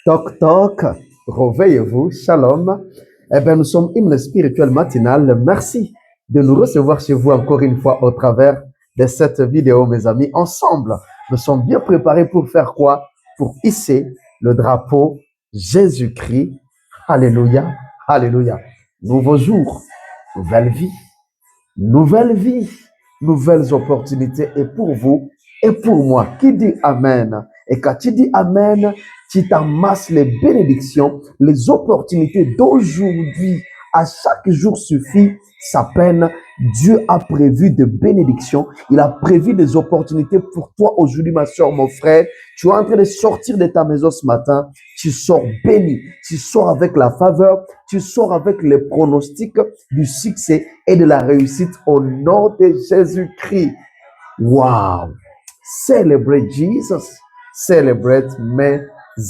Toc toc, réveillez-vous, shalom. Eh bien, nous sommes hymne spirituel matinal. Merci de nous recevoir chez vous encore une fois au travers de cette vidéo, mes amis. Ensemble, nous sommes bien préparés pour faire quoi? Pour hisser le drapeau Jésus-Christ. Alléluia, alléluia. Nouveau jour, nouvelle vie, nouvelles opportunités. Et pour vous et pour moi, qui dit Amen? Et quand tu dis Amen, tu t'amasses les bénédictions, les opportunités d'aujourd'hui. À chaque jour suffit sa peine. Dieu a prévu des bénédictions. Il a prévu des opportunités pour toi aujourd'hui, ma soeur, mon frère. Tu es en train de sortir de ta maison ce matin. Tu sors béni. Tu sors avec la faveur. Tu sors avec les pronostics du succès et de la réussite au nom de Jésus-Christ. Wow! Celebrate Jesus. Celebrate mes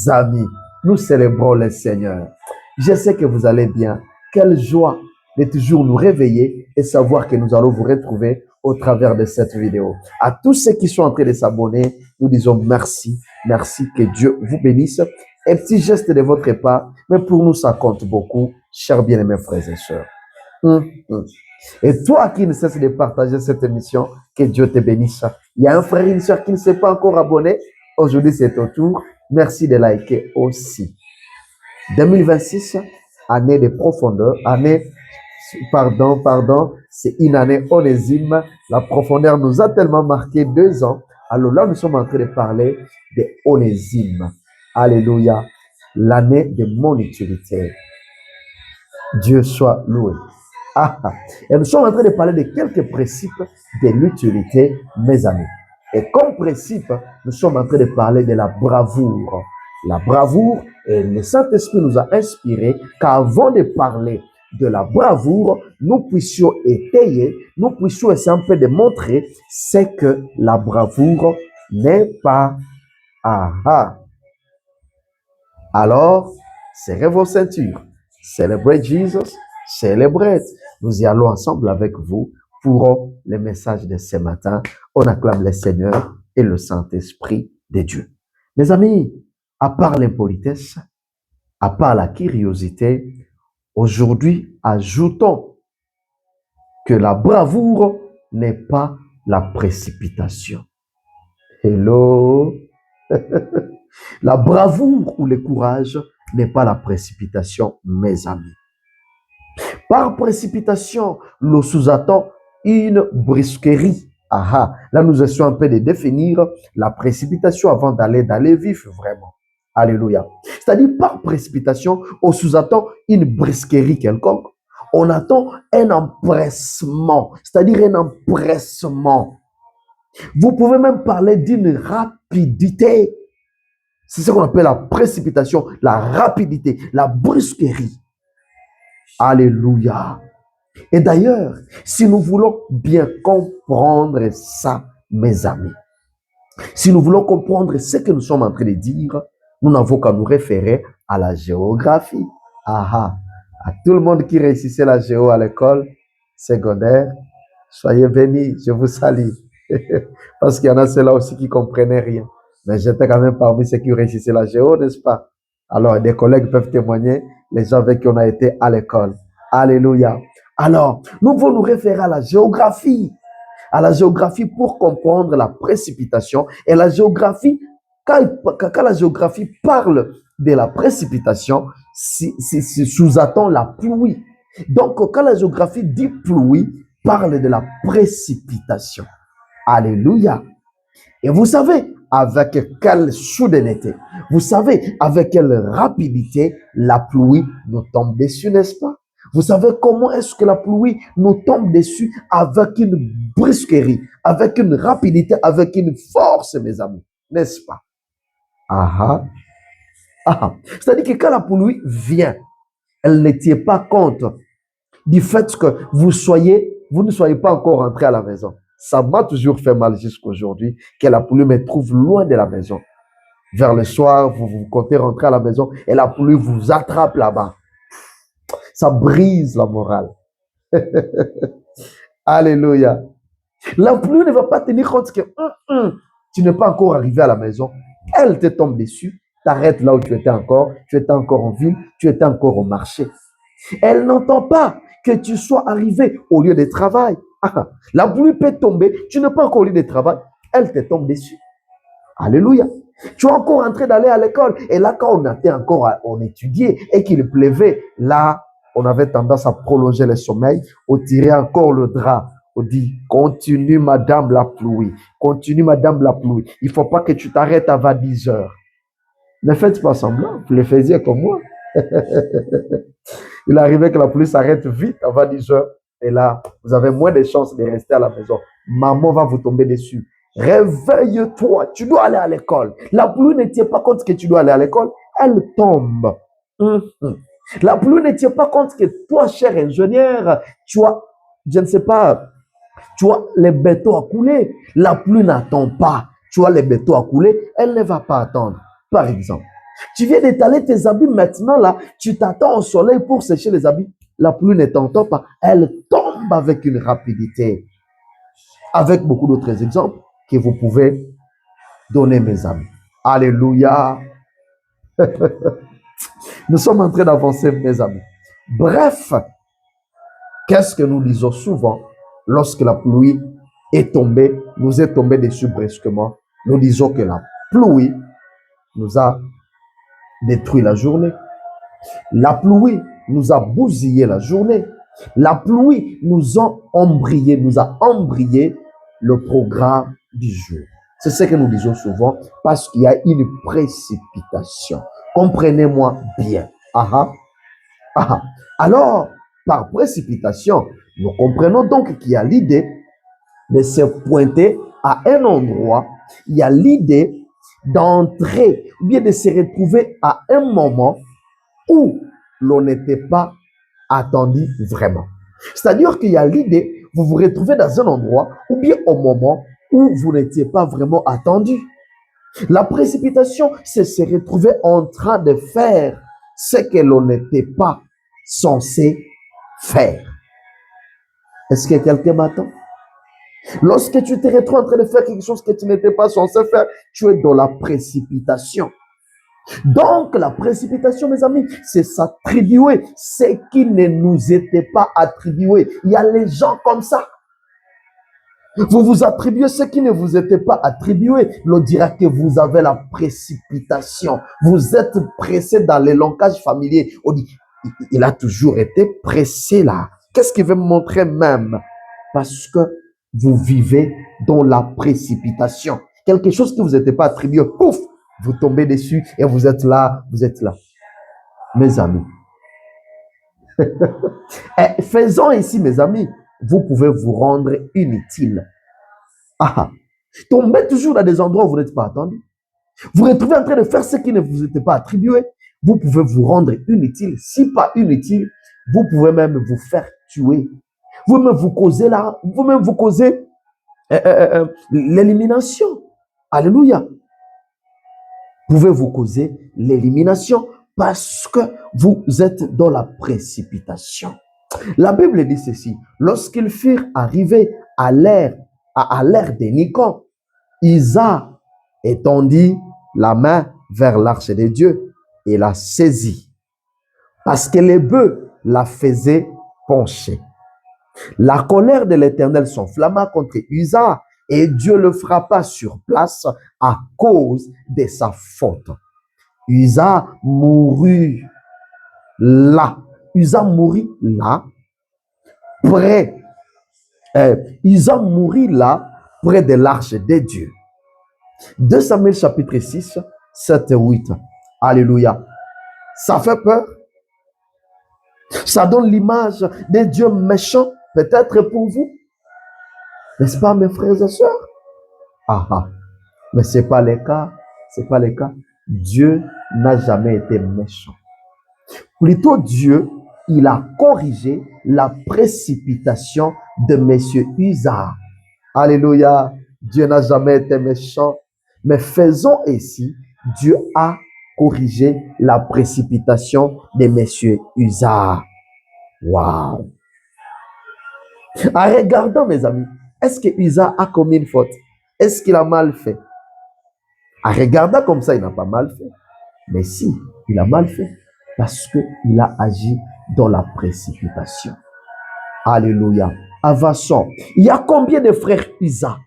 amis. Nous célébrons le Seigneur. Je sais que vous allez bien. Quelle joie de toujours nous réveiller et savoir que nous allons vous retrouver au travers de cette vidéo. À tous ceux qui sont en train de s'abonner, nous disons merci. Merci, que Dieu vous bénisse. Un petit geste de votre part, mais pour nous, ça compte beaucoup, chers bien-aimés frères et sœurs. Et toi qui ne cesses de partager cette émission, que Dieu te bénisse. Il y a un frère et une sœur qui ne s'est pas encore abonné. Aujourd'hui, c'est ton tour. Merci de liker aussi. 2026, année de profondeur, c'est une année onésime. La profondeur nous a tellement marqué 2 ans. Alors là, nous sommes en train de parler de onésime. Alléluia. L'année de mon utilité. Dieu soit loué. Et nous sommes en train de parler de quelques principes de l'utilité, mes amis. Et comme principe, nous sommes en train de parler de la bravoure. La bravoure, et le Saint-Esprit nous a inspiré qu'avant de parler de la bravoure, nous puissions étayer, nous puissions essayer un peu de montrer ce que la bravoure n'est pas. Alors, serrez vos ceintures. Celebrate Jesus, celebrate. Nous y allons ensemble avec vous pour le message de ce matin. On acclame le Seigneur et le Saint-Esprit de Dieu. Mes amis, à part l'impolitesse, à part la curiosité, aujourd'hui, ajoutons que la bravoure n'est pas la précipitation. Hello! La bravoure ou le courage n'est pas la précipitation, mes amis. Par précipitation, nous sous-attend une brusquerie. Là, nous essayons un peu de définir la précipitation avant d'aller vif, vraiment. Alléluia. C'est-à-dire, par précipitation, on sous-attend une brusquerie quelconque. On attend un empressement, c'est-à-dire un empressement. Vous pouvez même parler d'une rapidité. C'est ce qu'on appelle la précipitation, la rapidité, la brusquerie. Alléluia. Et d'ailleurs, si nous voulons bien comprendre ça, mes amis, si nous voulons comprendre ce que nous sommes en train de dire, nous n'avons qu'à nous référer à la géographie. À tout le monde qui réussissait la géo à l'école secondaire, soyez bénis, je vous salue. Parce qu'il y en a ceux-là aussi qui ne comprenaient rien. Mais j'étais quand même parmi ceux qui réussissaient la géo, n'est-ce pas? Alors, des collègues peuvent témoigner, les gens avec qui on a été à l'école. Alléluia. Alors, nous devons nous référer à la géographie pour comprendre la précipitation. Et la géographie, quand la géographie parle de la précipitation, sous-attend la pluie. Donc, quand la géographie dit pluie, parle de la précipitation. Alléluia. Et vous savez avec quelle soudaineté, vous savez avec quelle rapidité la pluie nous tombe dessus, n'est-ce pas? Vous savez comment est-ce que la pluie nous tombe dessus avec une brusquerie, avec une rapidité, avec une force, mes amis, n'est-ce pas? C'est-à-dire que quand la pluie vient, elle ne tient pas compte du fait que vous ne soyez pas encore rentré à la maison. Ça m'a toujours fait mal jusqu'aujourd'hui que la pluie me trouve loin de la maison. Vers le soir, vous comptez rentrer à la maison et la pluie vous attrape là-bas. Ça brise la morale. Alléluia. La pluie ne va pas tenir compte que tu n'es pas encore arrivé à la maison. Elle te tombe dessus t'arrêtes là où tu étais encore en ville, tu étais encore au marché. Elle n'entend pas que tu sois arrivé au lieu de travail. La pluie peut tomber, tu n'es pas encore au lieu de travail, elle te tombe dessus. Alléluia. Tu es encore en train d'aller à l'école. Et là, quand on était encore on étudiait et qu'il pleuvait, là, on avait tendance à prolonger le sommeil, on tirait encore le drap. On dit, continue madame la pluie, continue madame la pluie. Il ne faut pas que tu t'arrêtes avant 10 heures. Ne faites pas semblant, vous le faisiez comme moi. Il arrivait que la pluie s'arrête vite avant 10 heures. Et là, vous avez moins de chances de rester à la maison. Maman va vous tomber dessus. Réveille-toi, tu dois aller à l'école. La pluie ne tient pas compte que tu dois aller à l'école, elle tombe. La pluie ne tient pas compte que toi, cher ingénieur, tu as, je ne sais pas, tu as les bétons à couler. La pluie n'attend pas. Tu as les bétons à couler, elle ne va pas attendre. Par exemple, tu viens d'étaler tes habits maintenant, là, tu t'attends au soleil pour sécher les habits. La pluie ne t'entend pas, elle tombe avec une rapidité. Avec beaucoup d'autres exemples que vous pouvez donner, mes amis. Alléluia. Nous sommes en train d'avancer, mes amis. Bref, qu'est-ce que nous disons souvent lorsque la pluie est tombée, nous est tombée dessus brusquement? Nous disons que la pluie nous a détruit la journée. La pluie nous a bousillé la journée. La pluie nous a embrayé le programme du jour. C'est ce que nous disons souvent parce qu'il y a une précipitation. Comprenez-moi bien. Alors, par précipitation, nous comprenons donc qu'il y a l'idée de se pointer à un endroit, il y a l'idée d'entrer ou bien de se retrouver à un moment où l'on n'était pas attendu vraiment. C'est-à-dire qu'il y a l'idée, vous vous retrouvez dans un endroit ou bien au moment où vous n'étiez pas vraiment attendu. La précipitation, c'est se retrouver en train de faire ce que l'on n'était pas censé faire. Est-ce que quelqu'un m'attend? Lorsque tu te retrouves en train de faire quelque chose que tu n'étais pas censé faire, tu es dans la précipitation. Donc, la précipitation, mes amis, c'est s'attribuer ce qui ne nous était pas attribué. Il y a les gens comme ça. Vous vous attribuez ce qui ne vous était pas attribué. L'on dira que vous avez la précipitation. Vous êtes pressé dans les langages familiers. On dit, il a toujours été pressé là. Qu'est-ce qu'il veut me montrer même? Parce que vous vivez dans la précipitation. Quelque chose qui ne vous était pas attribué, pouf, vous tombez dessus et vous êtes là, vous êtes là. Mes amis, faisons ici, mes amis, vous pouvez vous rendre inutile. Tombez toujours dans des endroits où vous n'êtes pas attendu. Vous retrouvez en train de faire ce qui ne vous était pas attribué. Vous pouvez vous rendre inutile. Si pas inutile, vous pouvez même vous faire tuer. Vous-même vous causez là, vous-même vous causez l'élimination. Alléluia. Pouvez vous causer l'élimination parce que vous êtes dans la précipitation. La Bible dit ceci, lorsqu'ils furent arrivés à l'ère de Nikon, Isaac étendit la main vers l'arche de Dieu et la saisit parce que les bœufs la faisaient pencher. La colère de l'Éternel s'enflamma contre Uza et Dieu le frappa sur place à cause de sa faute. Uza mourut là. Uza mourut là, près. Uza mourut là, près de l'arche de Dieu. 2 Samuel chapitre 6, 7 et 8. Alléluia. Ça fait peur. Ça donne l'image des dieux méchants, peut-être pour vous. N'est-ce pas, mes frères et sœurs? Mais ce n'est pas le cas. Ce n'est pas le cas. Dieu n'a jamais été méchant. Plutôt, Dieu, il a corrigé la précipitation de monsieur Uza. Alléluia. Dieu n'a jamais été méchant. Mais faisons ici, Dieu a corrigé la précipitation de monsieur Uza. Waouh. En regardant, mes amis, est-ce que Uza a commis une faute? Est-ce qu'il a mal fait? En regardant comme ça, il n'a pas mal fait. Mais si, il a mal fait parce qu'il a agi dans la précipitation. Alléluia. Avançons. Il y a combien de frères Isa?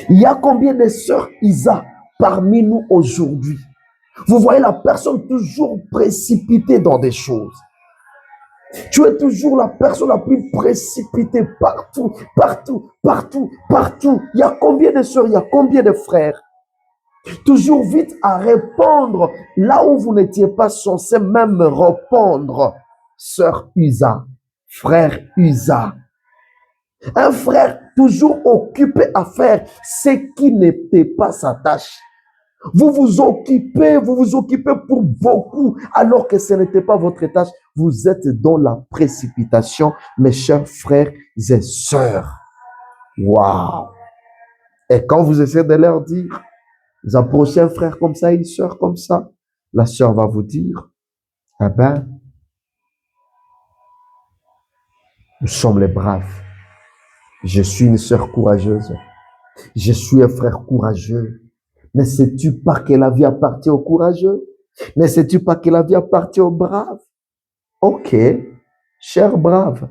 Il y a combien de sœurs Isa parmi nous aujourd'hui? Vous voyez la personne toujours précipitée dans des choses. Tu es toujours la personne la plus précipitée partout, partout, partout, partout. Il y a combien de sœurs, il y a combien de frères? Toujours vite à répondre là où vous n'étiez pas censé même répondre. Sœur Isa, frère Isa. Un frère toujours occupé à faire ce qui n'était pas sa tâche. Vous vous occupez pour beaucoup, alors que ce n'était pas votre tâche. Vous êtes dans la précipitation, mes chers frères et sœurs. Waouh! Et quand vous essayez de leur dire, vous approchez un frère comme ça, une sœur comme ça, la sœur va vous dire, ah ben, nous sommes les braves. Je suis une sœur courageuse. Je suis un frère courageux. Ne sais-tu pas que la vie appartient aux courageux? Ne sais-tu pas que la vie appartient aux braves? Ok, cher brave,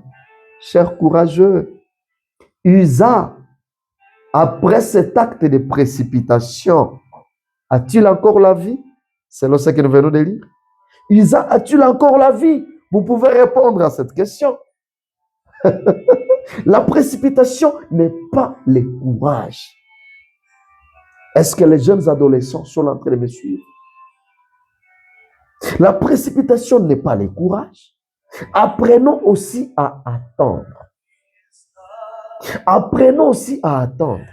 cher courageux, Usa, après cet acte de précipitation, a-t-il encore la vie? C'est ce que nous venons de lire. Usa, a-t-il encore la vie? Vous pouvez répondre à cette question. La précipitation n'est pas le courage. Est-ce que les jeunes adolescents sont en train de me suivre? La précipitation n'est pas le courage. Apprenons aussi à attendre. Apprenons aussi à attendre.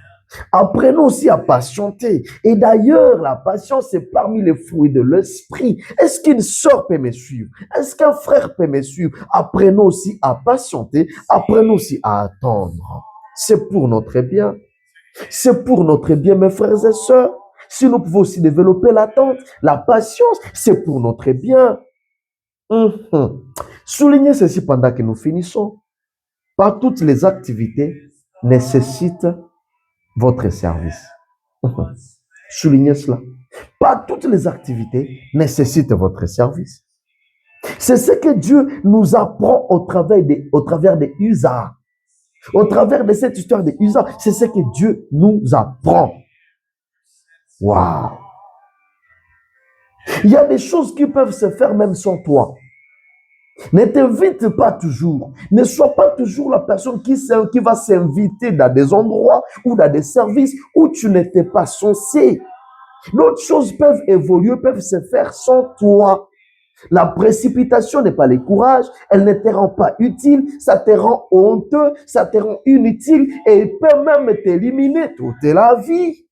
Apprenons aussi à patienter. Et d'ailleurs, la patience est parmi les fruits de l'esprit. Est-ce qu'une sœur peut me suivre? Est-ce qu'un frère peut me suivre? Apprenons aussi à patienter. Apprenons aussi à attendre. C'est pour notre bien. C'est pour notre bien, mes frères et sœurs. Si nous pouvons aussi développer l'attente, la patience, c'est pour notre bien. Soulignez ceci pendant que nous finissons. Pas toutes les activités nécessitent votre service. Soulignez cela. Pas toutes les activités nécessitent votre service. C'est ce que Dieu nous apprend au travers de Usa. Au travers de cette histoire de Usa, c'est ce que Dieu nous apprend. Waouh! Il y a des choses qui peuvent se faire même sans toi. Ne t'invite pas toujours. Ne sois pas toujours la personne qui va s'inviter dans des endroits ou dans des services où tu n'étais pas censé. D'autres choses peuvent évoluer, peuvent se faire sans toi. La précipitation n'est pas le courage, elle ne te rend pas utile, ça te rend honteux, ça te rend inutile et peut même t'éliminer toute la vie.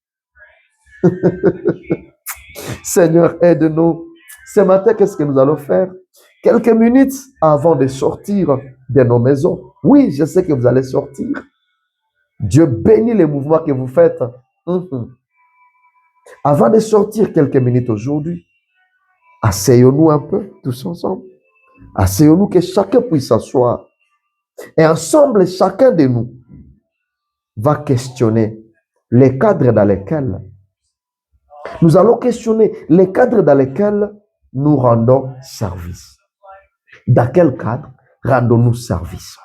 Seigneur, aide-nous. Ce matin, qu'est-ce que nous allons faire? Quelques minutes avant de sortir de nos maisons. Oui, je sais que vous allez sortir. Dieu bénit les mouvements que vous faites. Avant de sortir quelques minutes aujourd'hui, asseyons-nous un peu tous ensemble. Asseyons-nous que chacun puisse s'asseoir. Et ensemble, chacun de nous va questionner les cadres dans lesquels nous allons questionner les cadres dans lesquels nous rendons service. Dans quel cadre rendons-nous service?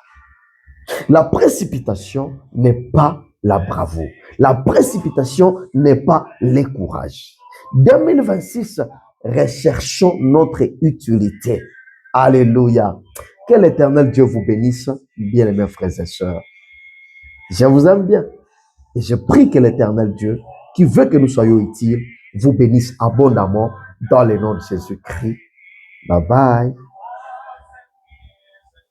La précipitation n'est pas la bravoure. La précipitation n'est pas le courage. 2026, recherchons notre utilité. Alléluia. Que l'Éternel Dieu vous bénisse, bien-aimés frères et sœurs. Je vous aime bien et je prie que l'Éternel Dieu, qui veut que nous soyons utiles, vous bénisse abondamment dans le nom de Jésus-Christ. Bye bye.